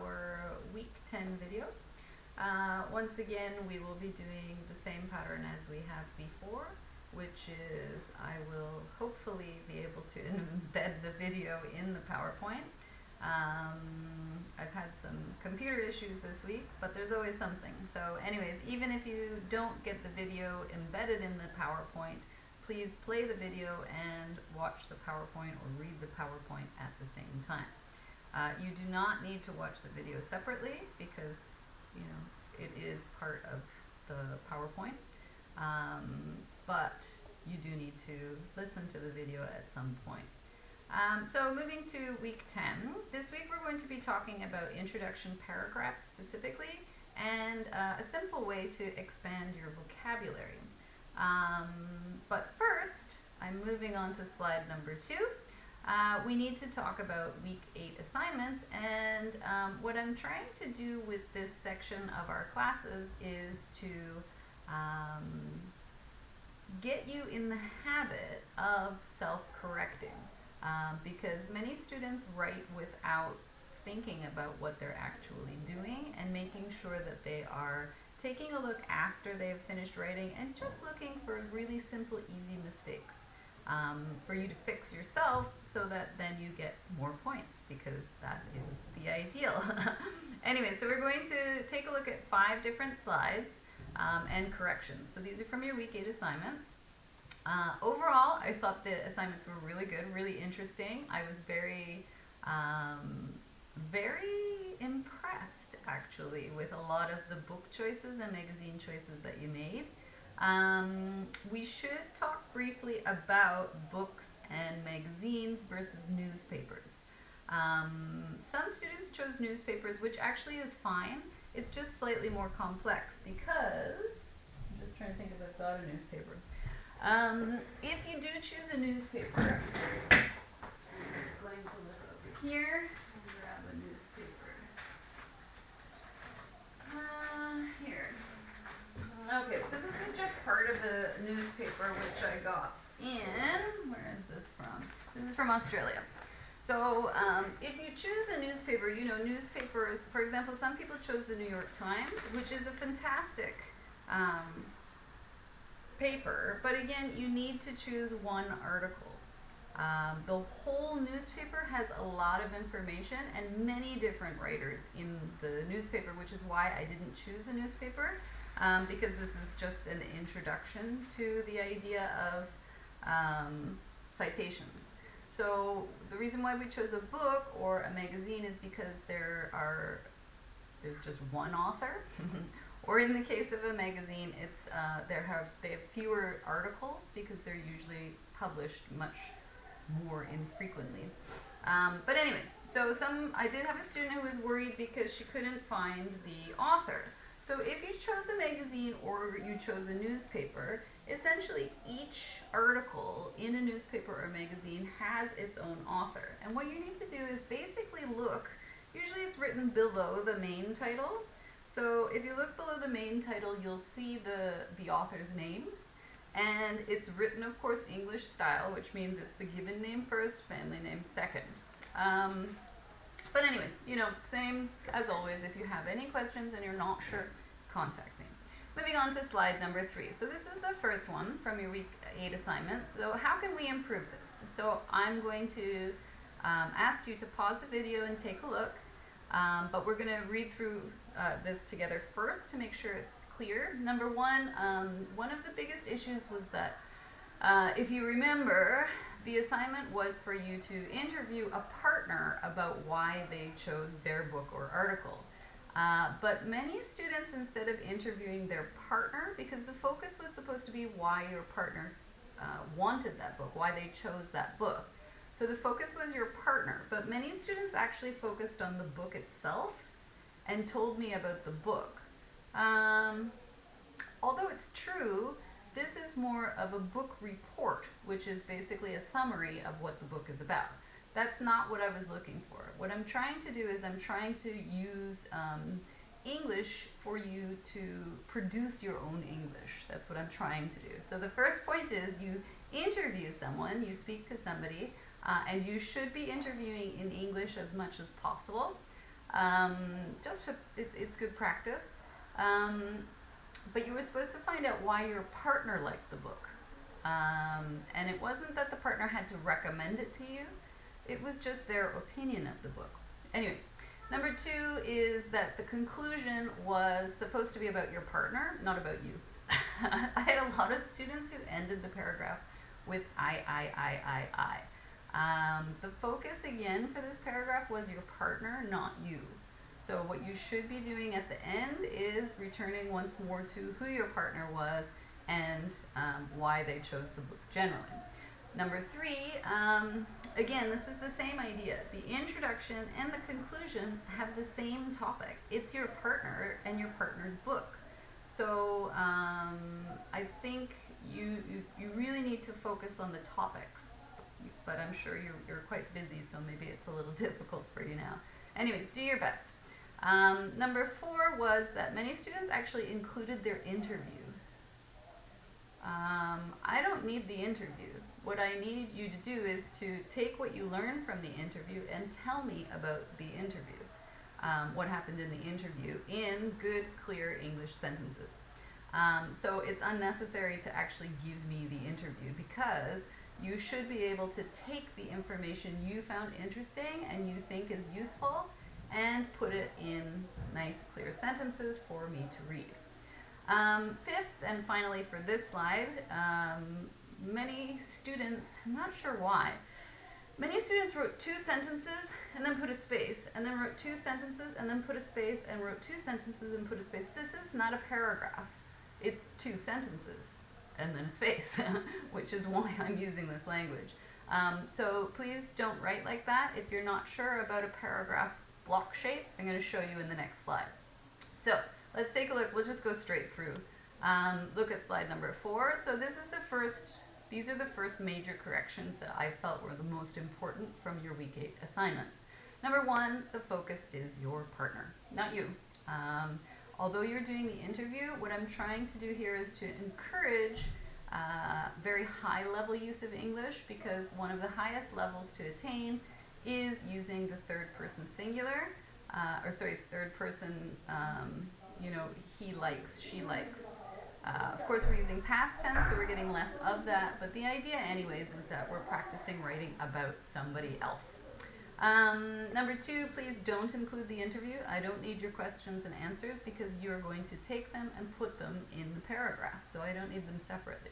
our week 10 video. Once again, we will be doing the same pattern as we have before, which is I will hopefully be able to embed the video in the PowerPoint. I've had some computer issues this week, but there's always something. So anyways, even if you don't get the video embedded in the PowerPoint, please play the video and watch the PowerPoint or read the PowerPoint at the same time. You do not need to watch the video separately because, you know, it is part of the PowerPoint, but you do need to listen to the video at some point. So moving to week 10, this week we're going to be talking about introduction paragraphs specifically and a simple way to expand your vocabulary. But first, I'm moving on to slide number 2. We need to talk about week 8 assignments, and what I'm trying to do with this section of our classes is to get you in the habit of self-correcting. Because many students write without thinking about what they're actually doing and making sure that they are taking a look after they've finished writing and just looking for really simple, easy mistakes for you to fix yourself so that then you get more points, because that is the ideal. Anyway, so we're going to take a look at 5 different slides and corrections. So these are from your week 8 assignments. Overall, I thought the assignments were really good, really interesting. I was very impressed, actually, with a lot of the book choices and magazine choices that you made. We should talk briefly about books and magazines versus newspapers. Some students chose newspapers, which actually is fine. It's just slightly more complex because, I'm just trying to think if I've got a newspaper. If you do choose a newspaper, I'm just going to look over here and grab a newspaper. Here. Okay, so this is just part of the newspaper which I got in, where is this from? This is from Australia. So if you choose a newspaper, you know, newspapers, for example, some people chose the New York Times, which is a fantastic paper, but again, you need to choose one article. The whole newspaper has a lot of information and many different writers in the newspaper, which is why I didn't choose a newspaper, because this is just an introduction to the idea of citations. So the reason why we chose a book or a magazine is because there's just one author. Or in the case of a magazine, it's they have fewer articles because they're usually published much more infrequently. But anyways, so I did have a student who was worried because she couldn't find the author. So if you chose a magazine or you chose a newspaper, essentially each article in a newspaper or magazine has its own author. And what you need to do is basically look, usually it's written below the main title. So if you look below the main title, you'll see the author's name, and it's written, of course, English style, which means it's the given name first, family name second. But anyways, you know, same as always, if you have any questions and you're not sure, contact me. Moving on to slide number 3. So this is the first one from your week 8 assignment. So how can we improve this? So I'm going to ask you to pause the video and take a look. But we're going to read through this together first to make sure it's clear. Number 1, one of the biggest issues was that, if you remember, the assignment was for you to interview a partner about why they chose their book or article. But many students, instead of interviewing their partner, because the focus was supposed to be why your partner wanted that book, why they chose that book. So the focus was your partner, but many students actually focused on the book itself and told me about the book. Although it's true, this is more of a book report, which is basically a summary of what the book is about. That's not what I was looking for. What I'm trying to do is I'm trying to use English for you to produce your own English. That's what I'm trying to do. So the first point is you interview someone, you speak to somebody, and you should be interviewing in English as much as possible. It's good practice. But you were supposed to find out why your partner liked the book. And it wasn't that the partner had to recommend it to you, it was just their opinion of the book. Anyways, number 2 is that the conclusion was supposed to be about your partner, not about you. I had a lot of students who ended the paragraph with I. The focus again for this paragraph was your partner, not you. So what you should be doing at the end is returning once more to who your partner was and why they chose the book generally. Number 3, again, this is the same idea. The introduction and the conclusion have the same topic. It's your partner and your partner's book. So I think you really need to focus on the topics, but I'm sure you're quite busy, so maybe it's a little difficult for you now. Anyways, do your best. Number 4 was that many students actually included their interview. I don't need the interview. What I need you to do is to take what you learned from the interview and tell me about the interview. What happened in the interview in good, clear English sentences. So it's unnecessary to actually give me the interview because you should be able to take the information you found interesting and you think is useful and put it in nice, clear sentences for me to read. 5th and finally for this slide, many students, I'm not sure why, many students wrote 2 sentences and then put a space, and then wrote 2 sentences and then put a space, and wrote 2 sentences and put a space. This is not a paragraph. It's 2 sentences and then a space, which is why I'm using this language. So please don't write like that. If you're not sure about a paragraph block shape, I'm going to show you in the next slide. So let's take a look. We'll just go straight through. Look at slide number 4. So these are the first major corrections that I felt were the most important from your week 8 assignments. Number 1, the focus is your partner, not you. Although you're doing the interview, what I'm trying to do here is to encourage very high level use of English, because one of the highest levels to attain is using the third person singular, third person, he likes, she likes. Of course, we're using past tense, so we're getting less of that, but the idea anyways is that we're practicing writing about somebody else. Number 2, please don't include the interview. I don't need your questions and answers because you're going to take them and put them in the paragraph, so I don't need them separately.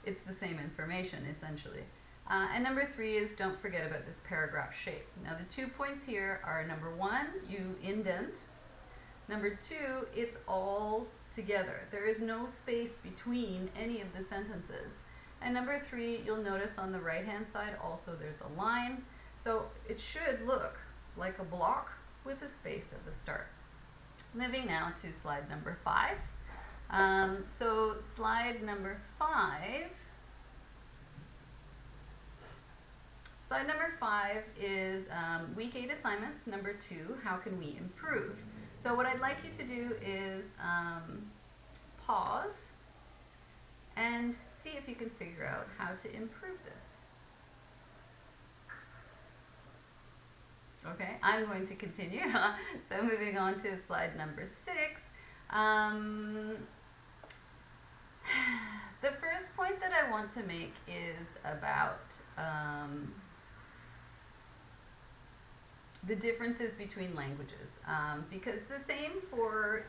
It's the same information, essentially. And number 3 is don't forget about this paragraph shape. Now the 2 points here are number 1, you indent. Number 2, it's all together. There is no space between any of the sentences. And number 3, you'll notice on the right hand side also there's a line. So it should look like a block with a space at the start. Moving now to slide number 5. So slide number 5. Slide number 5 is week 8 assignments. Number 2, how can we improve? So what I'd like you to do is pause and see if you can figure out how to improve this. Okay, I'm going to continue. So moving on to slide number 6. The first point that I want to make is about the differences between languages, because the same for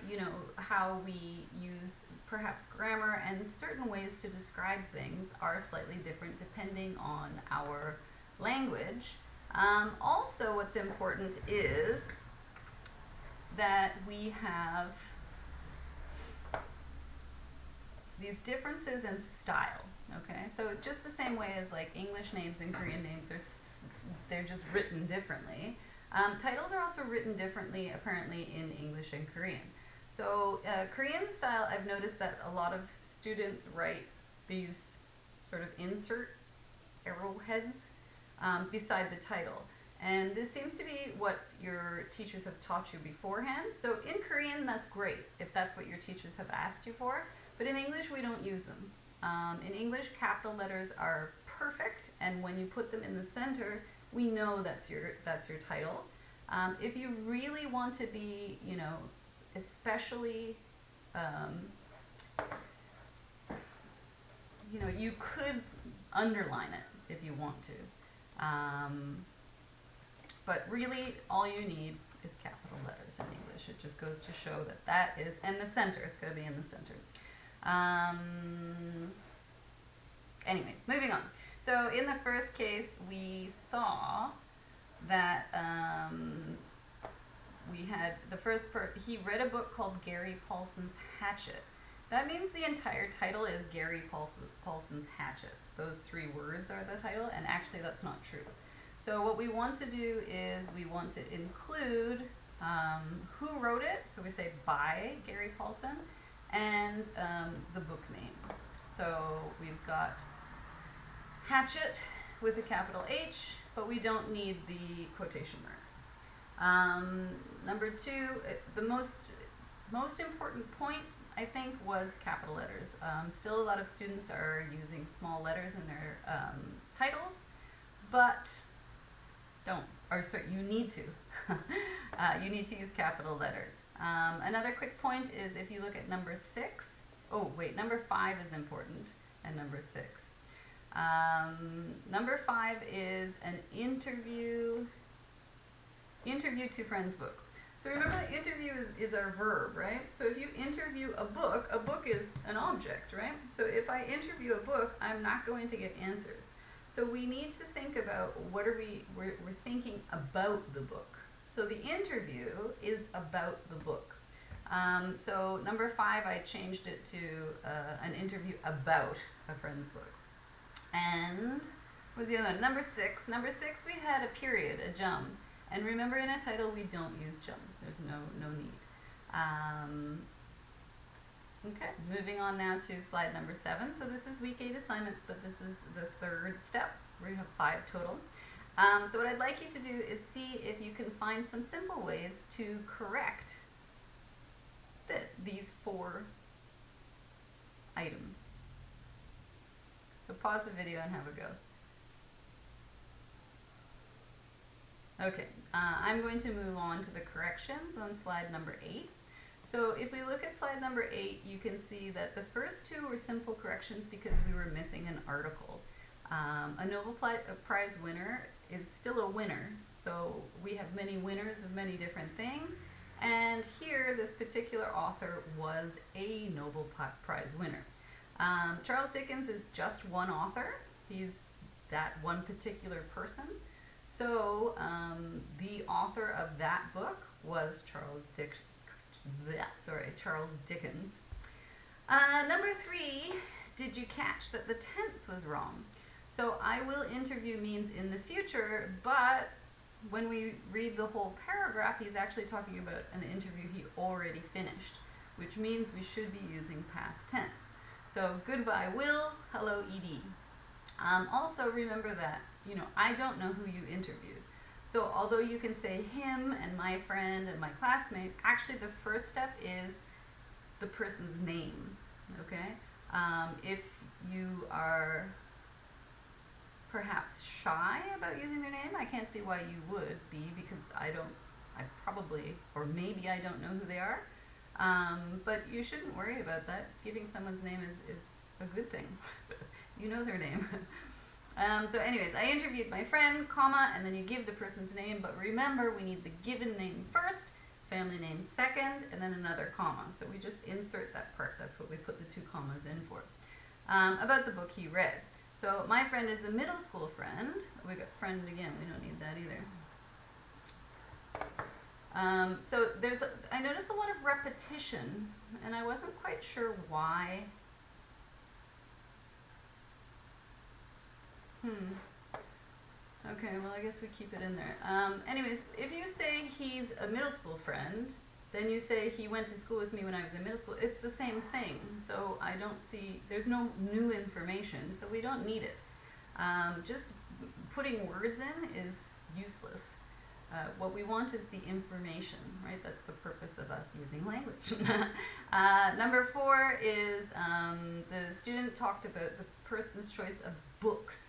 how we use perhaps grammar and certain ways to describe things are slightly different depending on our language. Also, what's important is that we have these differences in style. Okay, so just the same way as like English names and Korean names they're just written differently. Titles are also written differently, apparently, in English and Korean. So Korean style, I've noticed that a lot of students write these sort of insert arrowheads beside the title. And this seems to be what your teachers have taught you beforehand. So in Korean, that's great if that's what your teachers have asked you for. But in English, we don't use them. In English, capital letters are perfect, and when you put them in the center, we know that's your title. If you really want to be, you know, especially, um, you know, you could underline it if you want to. But really, all you need is capital letters in English. It just goes to show that that is, and the center, it's going to be in the center. Anyways, moving on. So in the first case, we saw that we had the first he read a book called Gary Paulson's Hatchet. That means the entire title is Gary Paulson's Hatchet. Those 3 words are the title, and actually that's not true. So what we want to do is we want to include who wrote it, so we say by Gary Paulson, and the book name. So we've got Hatchet with a capital H, but we don't need the quotation marks. Number 2, the most important point, I think, was capital letters. Still a lot of students are using small letters in their titles, but you need to. You need to use capital letters. Another quick point is if you look at number 6, number 5 is important, and number 6. Number 5 is an interview to friends book. So remember that interview is our verb, right? So if you interview a book is an object, right? So if I interview a book, I'm not going to get answers. So we need to think about we're thinking about the book. So the interview is about the book. So number 5, I changed it to an interview about a friend's book. And what was the other one? Number 6. Number 6, we had a period, a jump. And remember, in a title, we don't use jumps. There's no need. Okay, moving on now to slide number 7. So this is week 8 assignments, but this is the 3rd step. We have 5 total. So what I'd like you to do is see if you can find some simple ways to correct these 4 items. So pause the video and have a go. Okay, I'm going to move on to the corrections on slide number 8. So if we look at slide number 8, you can see that the first 2 were simple corrections because we were missing an article. A Nobel Prize winner is still a winner, so we have many winners of many different things, and here this particular author was a Nobel Prize winner. Charles Dickens is just one author. He's that one particular person. So the author of that book was Charles Dickens. Number 3, did you catch that the tense was wrong? So I will interview means in the future, but when we read the whole paragraph, he's actually talking about an interview he already finished, which means we should be using past tense. So goodbye Will, hello Edie. Also remember that, I don't know who you interviewed. So although you can say him and my friend and my classmate, actually the first step is the person's name, okay? If you are perhaps shy about using their name, I can't see why you would be, because I probably, or maybe I don't know who they are. But you shouldn't worry about that. Giving someone's name is a good thing. You know their name. So anyways, I interviewed my friend, comma, and then you give the person's name, but remember we need the given name first, family name second, and then another comma. So we just insert that part. That's what we put the 2 commas in for. About the book he read. So my friend is a middle school friend. We got friend again. We don't need that either. So I noticed a lot of repetition, and I wasn't quite sure why. Okay, well I guess we keep it in there. Anyways, if you say he's a middle school friend, then you say he went to school with me when I was in middle school. It's the same thing. So I don't see, there's no new information, so we don't need it. Just putting words in is useless. What we want is the information, right? That's the purpose of us using language. Number 4 is the student talked about the person's choice of books.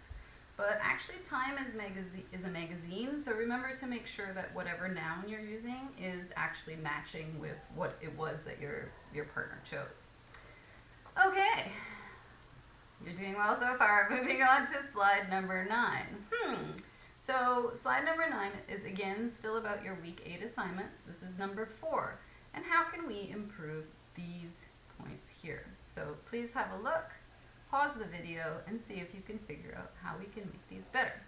but actually Time is a magazine, so remember to make sure that whatever noun you're using is actually matching with what it was that your partner chose. Okay, you're doing well so far. Moving on to slide number 9. So slide number 9 is again still about your week 8 assignments. This is number 4. And how can we improve these points here? So please have a look, pause the video, and see if you can figure out how we can make these better.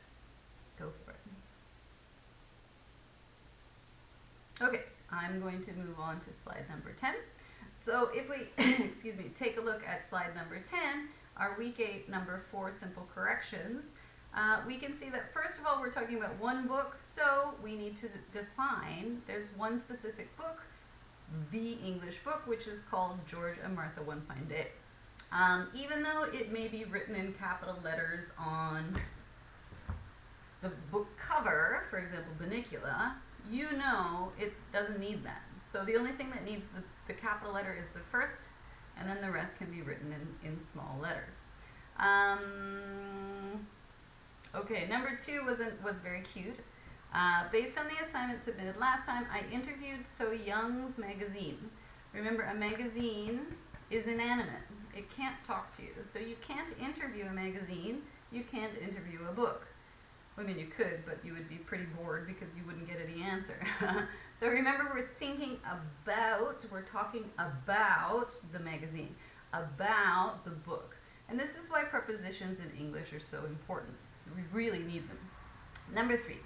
Go for it. Okay, I'm going to move on to slide number 10. So if we, excuse me, take a look at slide number 10, our week 8, number 4 simple corrections, we can see that first of all we're talking about one book, so we need to define, there's one specific book, the English book, which is called George and Martha One Fine Day. Even though it may be written in capital letters on the book cover, for example, Bunnicula, you know it doesn't need that. So the only thing that needs the capital letter is the first, and then the rest can be written in small letters. Okay, number 2 was very cute. Based on the assignment submitted last time, I interviewed So Young's magazine. Remember, a magazine is inanimate. It can't talk to you. So you can't interview a magazine, you can't interview a book. I mean, you could, but you would be pretty bored because you wouldn't get any answer. So remember, we're talking about the magazine, about the book. And this is why prepositions in English are so important. We really need them. Number 3.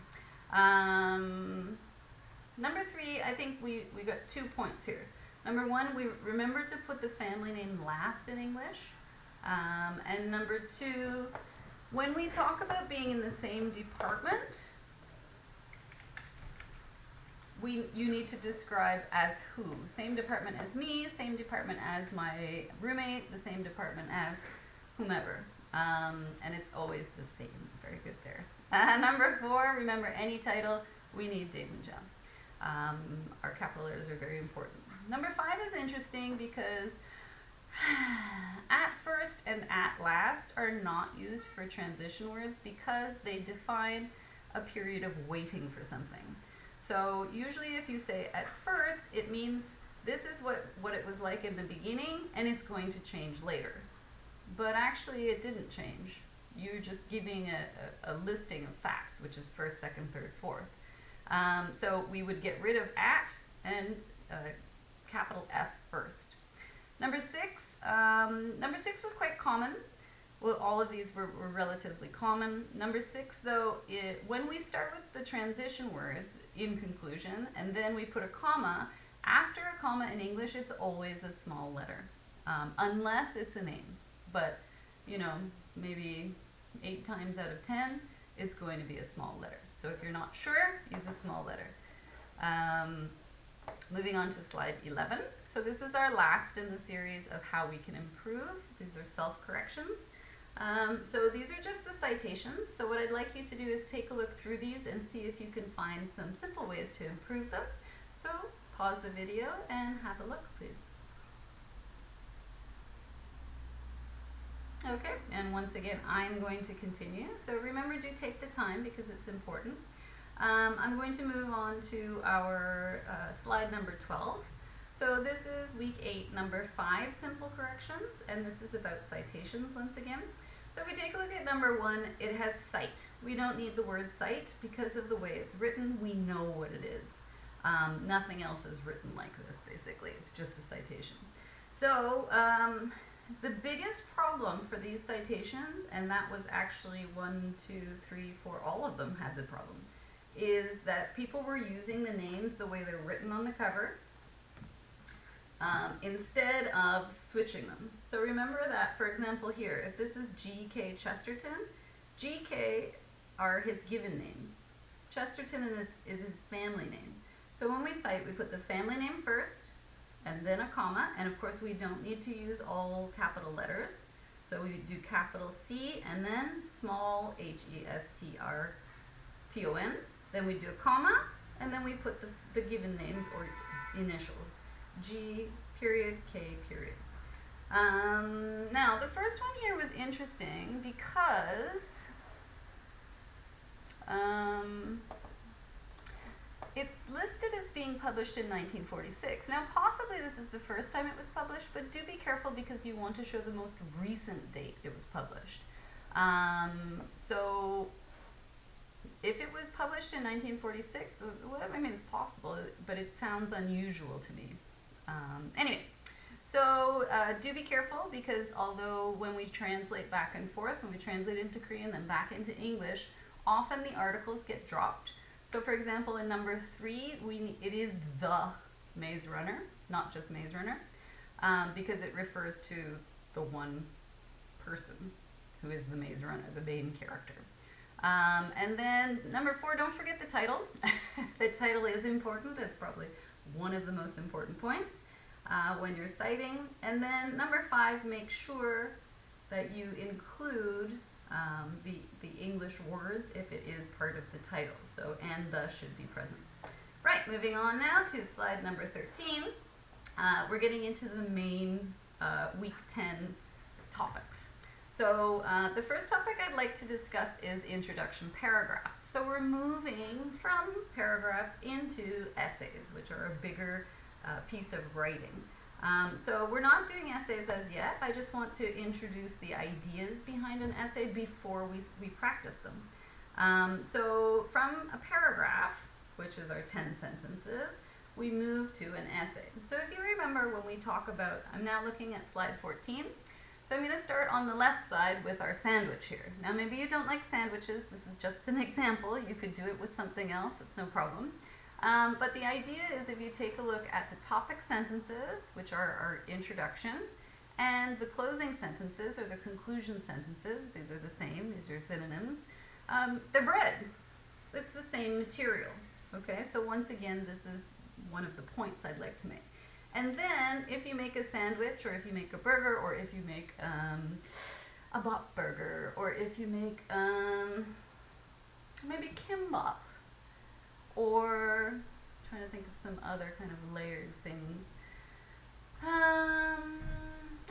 Number 3, I think we got 2 points here. Number 1, we remember to put the family name last in English. And number 2, when we talk about being in the same department, you need to describe as who. Same department as me, same department as my roommate, the same department as whomever. And it's always the same. Very good there. Number 4, remember any title, we need Dave and John. Our capital letters are very important. Number 5 is interesting because at first and at last are not used for transition words because they define a period of waiting for something. So usually if you say at first, it means this is what it was like in the beginning and it's going to change later. But actually it didn't change. You're just giving a listing of facts, which is first, second, third, fourth. So we would get rid of at and capital F first. Number 6 was quite common. Well, all of these were relatively common. Number 6, though, when we start with the transition words in conclusion, and then we put a comma, after a comma in English, it's always a small letter, unless it's a name. But, you know, maybe 8 times out of 10, it's going to be a small letter. So if you're not sure, use a small letter. Moving on to slide 11. So this is our last in the series of how we can improve. These are self-corrections. So these are just the citations. So what I'd like you to do is take a look through these and see if you can find some simple ways to improve them. So pause the video and have a look, please. Okay, and once again, I'm going to continue. So remember, do take the time because it's important. I'm going to move on to our slide number 12. So this is week 8, number 5 simple corrections, and this is about citations once again. So if we take a look at number 1, it has cite. We don't need the word cite because of the way it's written. We know what it is. Nothing else is written like this, basically. It's just a citation. So the biggest problem for these citations, and that was actually 1, 2, 3, 4, all of them had the problem, is that people were using the names the way they're written on the cover instead of switching them. So remember that, for example, here, if this is G.K. Chesterton, G.K. are his given names. Chesterton is his family name. So when we cite, we put the family name first, and then a comma, and of course we don't need to use all capital letters. So we do capital C and then small H-E-S-T-R-T-O-N. Then we do a comma, and then we put the given names or initials. G period, K period. Now the first one here was interesting because It's listed as being published in 1946. Now, possibly this is the first time it was published, but do be careful because you want to show the most recent date it was published. So, if it was published in 1946, well, I mean, it's possible, but it sounds unusual to me. Anyways, so do be careful because although when we translate back and forth, when we translate into Korean then back into English, often the articles get dropped. So for example, in number 3, it is the Maze Runner, not just Maze Runner, because it refers to the one person who is the Maze Runner, the main character. And then number 4, don't forget the title. The title is important. That's probably one of the most important points when you're citing. And then number 5, make sure that you include the English words if it is part of the title. So, and the should be present. Right, moving on now to slide number 13. We're getting into the main week 10 topics. So the first topic I'd like to discuss is introduction paragraphs. So we're moving from paragraphs into essays, which are a bigger piece of writing. So we're not doing essays as yet. I just want to introduce the ideas behind an essay before we practice them. So from a paragraph, which is our 10 sentences, we move to an essay. So if you remember when we talk about, I'm now looking at slide 14. So I'm going to start on the left side with our sandwich here. Now maybe you don't like sandwiches. This is just an example. You could do it with something else. It's no problem. But the idea is if you take a look at the topic sentences, which are our introduction, and the closing sentences or the conclusion sentences, these are the same, these are synonyms, they're bread. It's the same material. Okay, so once again, this is one of the points I'd like to make. And then if you make a sandwich, or if you make a burger, or if you make a bop burger, or if you make maybe kimbap, or I'm trying to think of some other kind of layered things.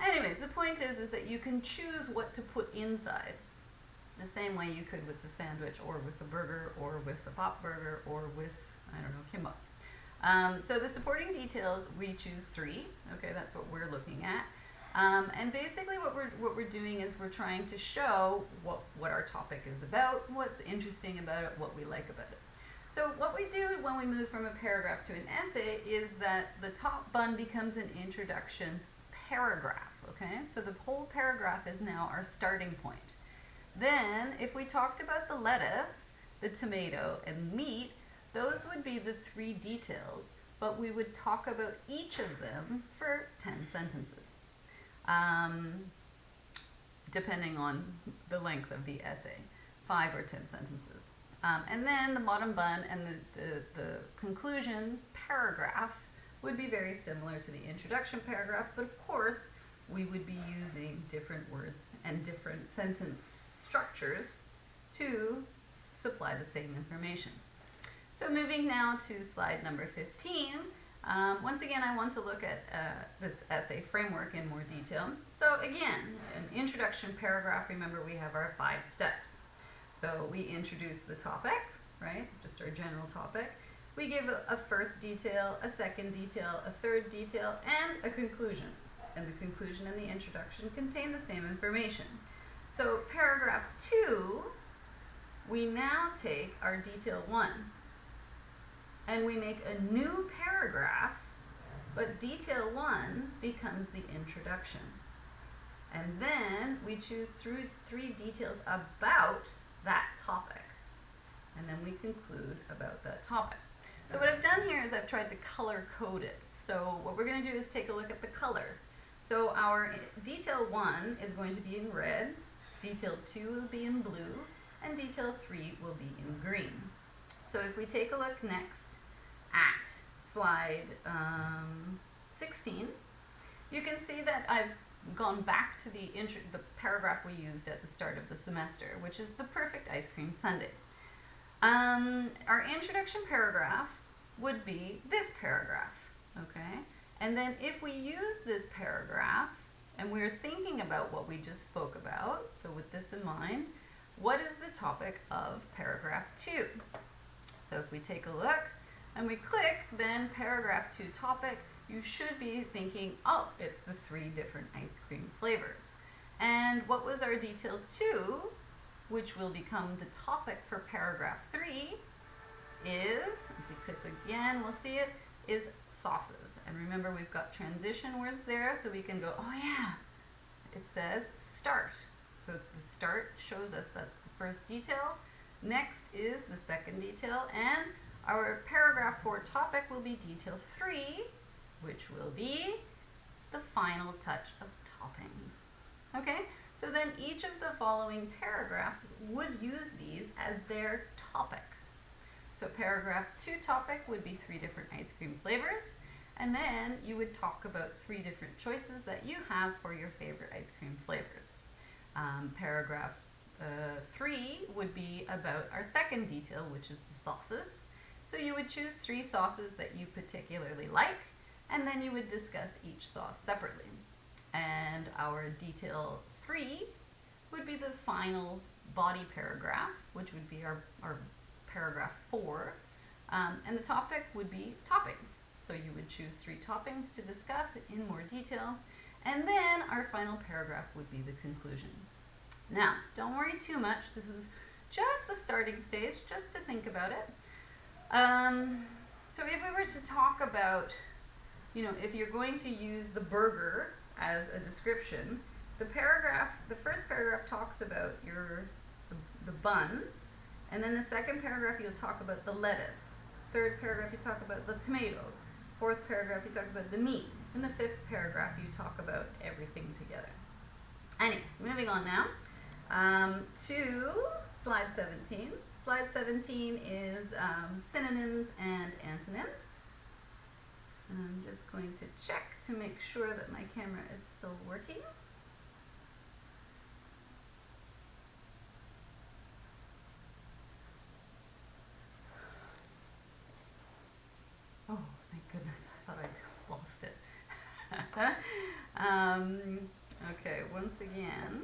Anyways, the point is that you can choose what to put inside, the same way you could with the sandwich, or with the burger, or with the pop burger, or with, I don't know, kimbap. So the supporting details, we choose 3. Okay, that's what we're looking at. And basically what we're doing is we're trying to show what our topic is about, what's interesting about it, what we like about it. So what we do when we move from a paragraph to an essay is that the top bun becomes an introduction paragraph, okay? So the whole paragraph is now our starting point. Then, if we talked about the lettuce, the tomato, and meat, those would be the 3 details, but we would talk about each of them for 10 sentences, depending on the length of the essay, 5 or 10 sentences. And then the bottom bun and the conclusion paragraph would be very similar to the introduction paragraph, but of course we would be using different words and different sentence structures to supply the same information. So moving now to slide number 15, once again I want to look at this essay framework in more detail. So again, an introduction paragraph, remember we have our 5 steps. So we introduce the topic, right, just our general topic. We give a first detail, a second detail, a third detail, and a conclusion. And the conclusion and the introduction contain the same information. So paragraph 2, we now take our detail 1 and we make a new paragraph, but detail 1 becomes the introduction. And then we choose 3 details about that topic. And then we conclude about that topic. So what I've done here is I've tried to color code it. So what we're going to do is take a look at the colors. So our detail 1 is going to be in red, detail 2 will be in blue, and detail 3 will be in green. So if we take a look next at slide 16, you can see that I've gone back to the paragraph we used at the start of the semester, which is the perfect ice cream sundae. Our introduction paragraph would be this paragraph, okay? And then if we use this paragraph, and we're thinking about what we just spoke about, so with this in mind, what is the topic of paragraph 2? So if we take a look and we click, then paragraph 2 topic, you should be thinking, oh, it's the 3 different ice cream flavors. And what was our detail 2, which will become the topic for paragraph 3, is, if we click again, we'll see it, is sauces. And remember, we've got transition words there, so we can go, oh yeah, it says start. So the start shows us that's the first detail. Next is the second detail, and our paragraph 4 topic will be detail 3, which will be the final touch of toppings. Okay, so then each of the following paragraphs would use these as their topic. So paragraph 2 topic would be 3 different ice cream flavors, and then you would talk about 3 different choices that you have for your favorite ice cream flavors. Paragraph 3 would be about our second detail, which is the sauces. So you would choose 3 sauces that you particularly like, and then you would discuss each sauce separately. And our detail 3 would be the final body paragraph, which would be our paragraph 4, and the topic would be toppings. So you would choose 3 toppings to discuss in more detail, and then our final paragraph would be the conclusion. Now, don't worry too much. This is just the starting stage, just to think about it. So if we were to talk about, if you're going to use the burger as a description, the first paragraph talks about the bun, and then the second paragraph you'll talk about the lettuce. Third paragraph you talk about the tomato. Fourth paragraph you talk about the meat. In the 5th paragraph you talk about everything together. Anyways, moving on now to slide 17. Slide 17 is synonyms and antonyms. And I'm just going to check to make sure that my camera is still working. Oh, thank goodness, I thought I lost it. Okay, once again.